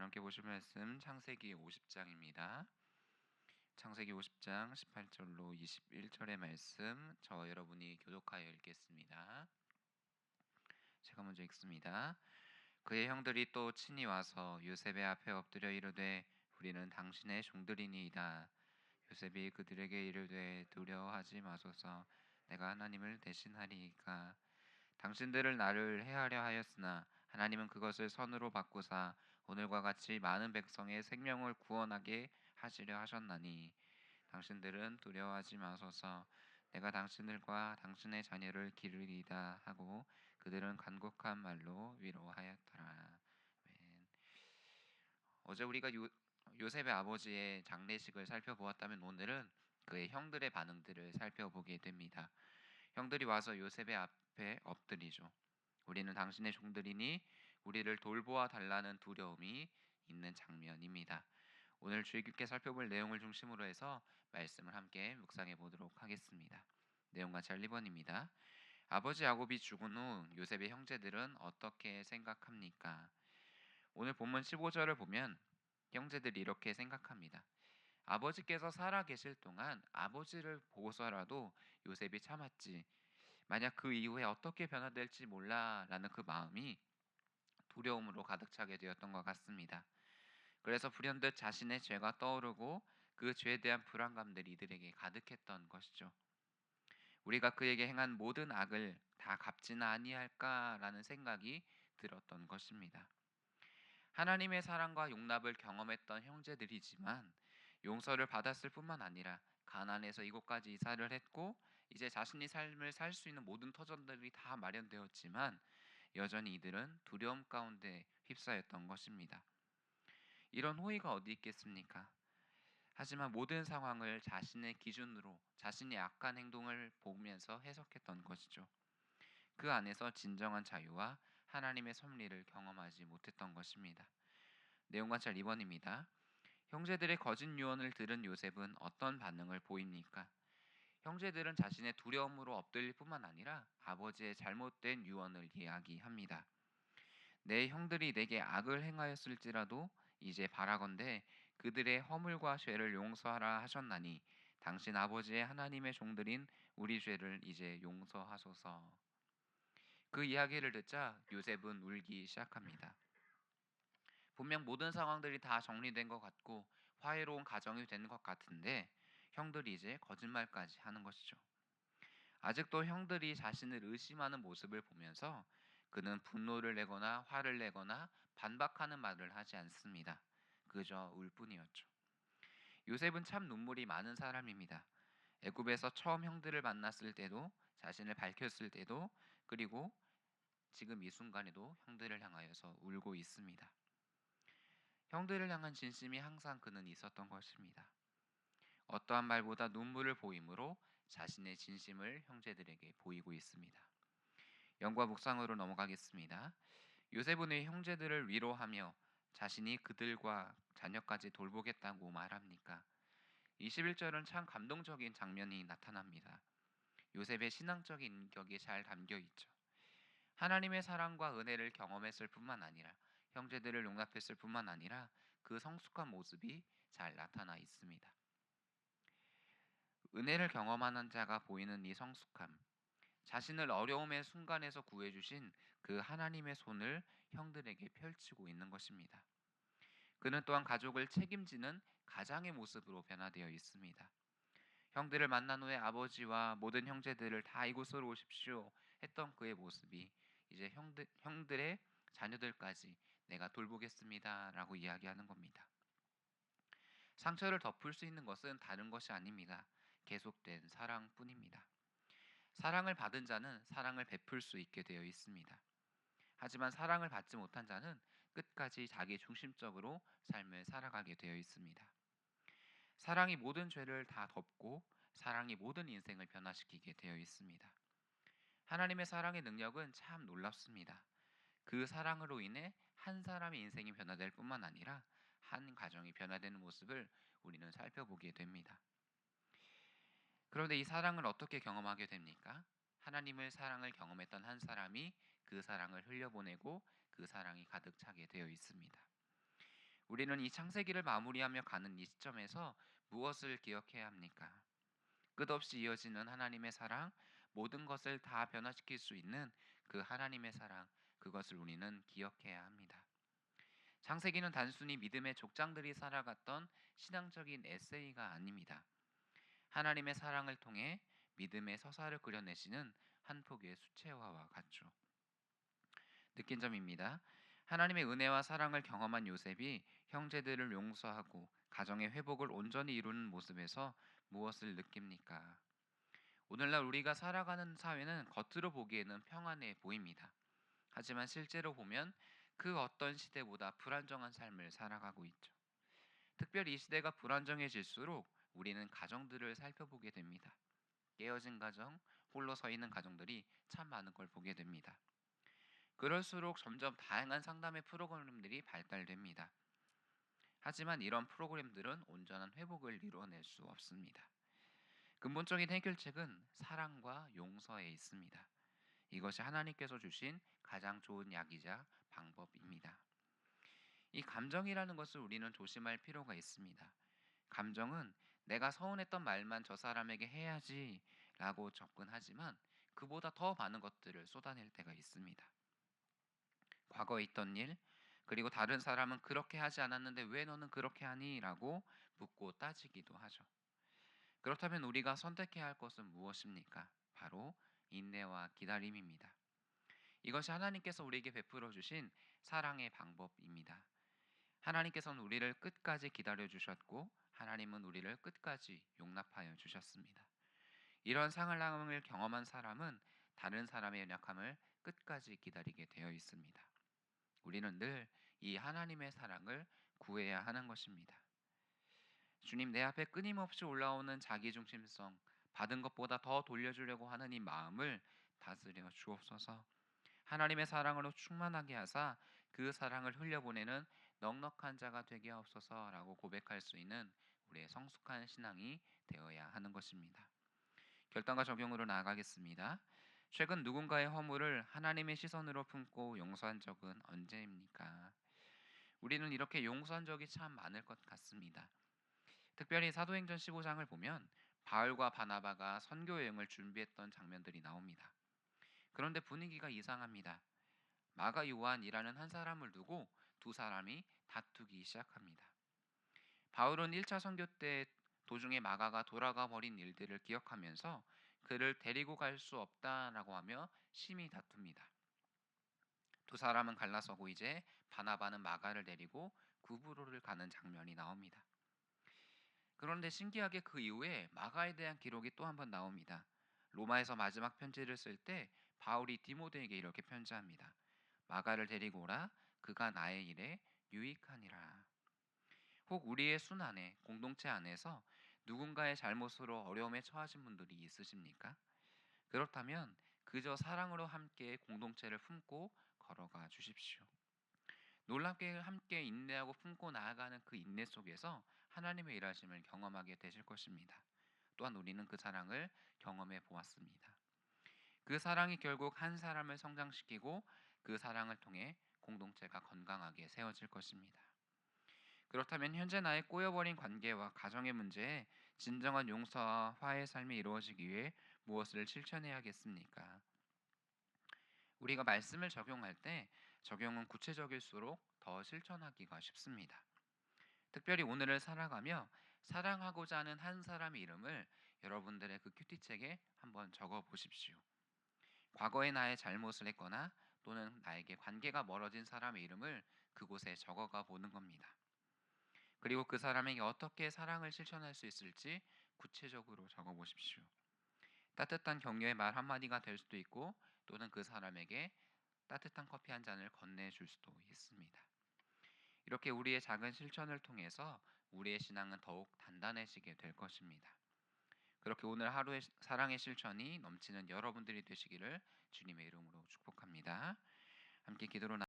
함께 보실 말씀 창세기 50장입니다. 창세기 50장 18절로 21절의 말씀 저와 여러분이 교독하여 읽겠습니다. 제가 먼저 읽습니다. 그의 형들이 또 친히 와서 요셉의 앞에 엎드려 이르되 우리는 당신의 종들이니이다. 요셉이 그들에게 이르되 두려워하지 마소서. 내가 하나님을 대신하리이까. 당신들을 나를 해하려 하였으나 하나님은 그것을 선으로 바꾸사 오늘과 같이 많은 백성의 생명을 구원하게 하시려 하셨나니 당신들은 두려워하지 마소서. 내가 당신들과 당신의 자녀를 기르리이다 하고 그들은 간곡한 말로 위로하였더라. 아멘. 어제 우리가 요셉의 아버지의 장례식을 살펴보았다면 오늘은 그의 형들의 반응들을 살펴보게 됩니다. 형들이 와서 요셉의 앞에 엎드리죠. 우리는 당신의 종들이니 우리를 돌보아 달라는 두려움이 있는 장면입니다. 오늘 주의 깊게 살펴볼 내용을 중심으로 해서 말씀을 함께 묵상해 보도록 하겠습니다. 내용 같이 1번입니다. 아버지 야곱이 죽은 후 요셉의 형제들은 어떻게 생각합니까? 오늘 본문 15절을 보면 형제들이 이렇게 생각합니다. 아버지께서 살아 계실 동안 아버지를 보고서라도 요셉이 참았지. 만약 그 이후에 어떻게 변화될지 몰라라는 그 마음이 두려움으로 가득 차게 되었던 것 같습니다. 그래서 불현듯 자신의 죄가 떠오르고 그 죄에 대한 불안감들이 이들에게 가득했던 것이죠. 우리가 그에게 행한 모든 악을 다 갚지는 아니할까라는 생각이 들었던 것입니다. 하나님의 사랑과 용납을 경험했던 형제들이지만 용서를 받았을 뿐만 아니라 가나안에서 이곳까지 이사를 했고 이제 자신이 삶을 살 수 있는 모든 터전들이 다 마련되었지만 여전히 이들은 두려움 가운데 휩싸였던 것입니다. 이런 호의가 어디 있겠습니까? 하지만 모든 상황을 자신의 기준으로 자신의 악한 행동을 보면서 해석했던 것이죠. 그 안에서 진정한 자유와 하나님의 섭리를 경험하지 못했던 것입니다. 내용 관찰 2번입니다. 형제들의 거짓 유언을 들은 요셉은 어떤 반응을 보입니까? 형제들은 자신의 두려움으로 엎드릴 뿐만 아니라 아버지의 잘못된 유언을 이야기합니다. 내 형들이 내게 악을 행하였을지라도 이제 바라건대 그들의 허물과 죄를 용서하라 하셨나니 당신 아버지의 하나님의 종들인 우리 죄를 이제 용서하소서. 그 이야기를 듣자 요셉은 울기 시작합니다. 분명 모든 상황들이 다 정리된 것 같고 화해로운 가정이 된 것 같은데 형들이 이제 거짓말까지 하는 것이죠. 아직도 형들이 자신을 의심하는 모습을 보면서 그는 분노를 내거나 화를 내거나 반박하는 말을 하지 않습니다. 그저 울 뿐이었죠. 요셉은 참 눈물이 많은 사람입니다. 애굽에서 처음 형들을 만났을 때도 자신을 밝혔을 때도 그리고 지금 이 순간에도 형들을 향하여서 울고 있습니다. 형들을 향한 진심이 항상 그는 있었던 것입니다. 어떠한 말보다 눈물을 보임으로 자신의 진심을 형제들에게 보이고 있습니다. 영과 묵상으로 넘어가겠습니다. 요셉은 왜 형제들을 위로하며 자신이 그들과 자녀까지 돌보겠다고 말합니까? 21절은 참 감동적인 장면이 나타납니다. 요셉의 신앙적인 인격이 잘 담겨 있죠. 하나님의 사랑과 은혜를 경험했을 뿐만 아니라 형제들을 용납했을 뿐만 아니라 그 성숙한 모습이 잘 나타나 있습니다. 은혜를 경험하는 자가 보이는 이 성숙함, 자신을 어려움의 순간에서 구해주신 그 하나님의 손을 형들에게 펼치고 있는 것입니다. 그는 또한 가족을 책임지는 가장의 모습으로 변화되어 있습니다. 형들을 만난 후에 아버지와 모든 형제들을 다 이곳으로 오십시오 했던 그의 모습이 이제 형들의 자녀들까지 내가 돌보겠습니다 라고 이야기하는 겁니다. 상처를 덮을 수 있는 것은 다른 것이 아닙니다. 계속된 사랑뿐입니다. 사랑을 받은 자는 사랑을 베풀 수 있게 되어 있습니다. 하지만 사랑을 받지 못한 자는 끝까지 자기 중심적으로 삶을 살아가게 되어 있습니다. 사랑이 모든 죄를 다 덮고 사랑이 모든 인생을 변화시키게 되어 있습니다. 하나님의 사랑의 능력은 참 놀랍습니다. 그 사랑으로 인해 한 사람의 인생이 변화될 뿐만 아니라 한 가정이 변화되는 모습을 우리는 살펴보게 됩니다. 그런데 이 사랑을 어떻게 경험하게 됩니까? 하나님의 사랑을 경험했던 한 사람이 그 사랑을 흘려보내고 그 사랑이 가득 차게 되어 있습니다. 우리는 이 창세기를 마무리하며 가는 이 시점에서 무엇을 기억해야 합니까? 끝없이 이어지는 하나님의 사랑, 모든 것을 다 변화시킬 수 있는 그 하나님의 사랑, 그것을 우리는 기억해야 합니다. 창세기는 단순히 믿음의 족장들이 살아갔던 신앙적인 에세이가 아닙니다. 하나님의 사랑을 통해 믿음의 서사를 그려내시는 한 폭의 수채화와 같죠. 느낀 점입니다. 하나님의 은혜와 사랑을 경험한 요셉이 형제들을 용서하고 가정의 회복을 온전히 이루는 모습에서 무엇을 느낍니까? 오늘날 우리가 살아가는 사회는 겉으로 보기에는 평안해 보입니다. 하지만 실제로 보면 그 어떤 시대보다 불안정한 삶을 살아가고 있죠. 특별히 이 시대가 불안정해질수록 우리는 가정들을 살펴보게 됩니다. 깨어진 가정, 홀로 서 있는 가정들이 참 많은 걸 보게 됩니다. 그럴수록 점점 다양한 상담의 프로그램들이 발달됩니다. 하지만 이런 프로그램들은 온전한 회복을 이루어낼 수 없습니다. 근본적인 해결책은 사랑과 용서에 있습니다. 이것이 하나님께서 주신 가장 좋은 약이자 방법입니다. 이 감정이라는 것을 우리는 조심할 필요가 있습니다. 감정은 내가 서운했던 말만 저 사람에게 해야지 라고 접근하지만 그보다 더 많은 것들을 쏟아낼 때가 있습니다. 과거에 있던 일, 그리고 다른 사람은 그렇게 하지 않았는데 왜 너는 그렇게 하니? 라고 묻고 따지기도 하죠. 그렇다면 우리가 선택해야 할 것은 무엇입니까? 바로 인내와 기다림입니다. 이것이 하나님께서 우리에게 베풀어 주신 사랑의 방법입니다. 하나님께서는 우리를 끝까지 기다려 주셨고 하나님은 우리를 끝까지 용납하여 주셨습니다. 이런 상황을 경험한 사람은 다른 사람의 연약함을 끝까지 기다리게 되어 있습니다. 우리는 늘 이 하나님의 사랑을 구해야 하는 것입니다. 주님, 내 앞에 끊임없이 올라오는 자기중심성, 받은 것보다 더 돌려주려고 하는 이 마음을 다스려 주옵소서. 하나님의 사랑으로 충만하게 하사 그 사랑을 흘려보내는 넉넉한 자가 되게 하옵소서라고 고백할 수 있는 우리의 성숙한 신앙이 되어야 하는 것입니다. 결단과 적용으로 나아가겠습니다. 최근 누군가의 허물을 하나님의 시선으로 품고 용서한 적은 언제입니까? 우리는 이렇게 용서한 적이 참 많을 것 같습니다. 특별히 사도행전 15장을 보면 바울과 바나바가 선교 여행을 준비했던 장면들이 나옵니다. 그런데 분위기가 이상합니다. 마가 요한이라는 한 사람을 두고 두 사람이 다투기 시작합니다. 바울은 1차 선교 때 도중에 마가가 돌아가 버린 일들을 기억하면서 그를 데리고 갈 수 없다라고 하며 심히 다툽니다. 두 사람은 갈라서고 이제 바나바는 마가를 데리고 구브로를 가는 장면이 나옵니다. 그런데 신기하게 그 이후에 마가에 대한 기록이 또 한 번 나옵니다. 로마에서 마지막 편지를 쓸 때 바울이 디모데에게 이렇게 편지합니다. 마가를 데리고 오라. 그가 나의 일에 유익하니라. 혹 우리의 순환에 공동체 안에서 누군가의 잘못으로 어려움에 처하신 분들이 있으십니까? 그렇다면 그저 사랑으로 함께 공동체를 품고 걸어가 주십시오. 놀랍게 함께 인내하고 품고 나아가는 그 인내 속에서 하나님의 일하심을 경험하게 되실 것입니다. 또한 우리는 그 사랑을 경험해 보았습니다. 그 사랑이 결국 한 사람을 성장시키고 그 사랑을 통해 공동체가 건강하게 세워질 것입니다. 그렇다면 현재 나의 꼬여버린 관계와 가정의 문제에 진정한 용서와 화해의 삶이 이루어지기 위해 무엇을 실천해야겠습니까? 우리가 말씀을 적용할 때 적용은 구체적일수록 더 실천하기가 쉽습니다. 특별히 오늘을 살아가며 사랑하고자 하는 한 사람의 이름을 여러분들의 그 큐티책에 한번 적어 보십시오. 과거에 나의 잘못을 했거나 또는 나에게 관계가 멀어진 사람의 이름을 그곳에 적어가 보는 겁니다. 그리고 그 사람에게 어떻게 사랑을 실천할 수 있을지 구체적으로 적어 보십시오. 따뜻한 격려의 말 한마디가 될 수도 있고 또는 그 사람에게 따뜻한 커피 한 잔을 건네줄 수도 있습니다. 이렇게 우리의 작은 실천을 통해서 우리의 신앙은 더욱 단단해지게 될 것입니다. 그렇게 오늘 하루의 사랑의 실천이 넘치는 여러분들이 되시기를 주님의 이름으로 축복합니다. 함께 기도로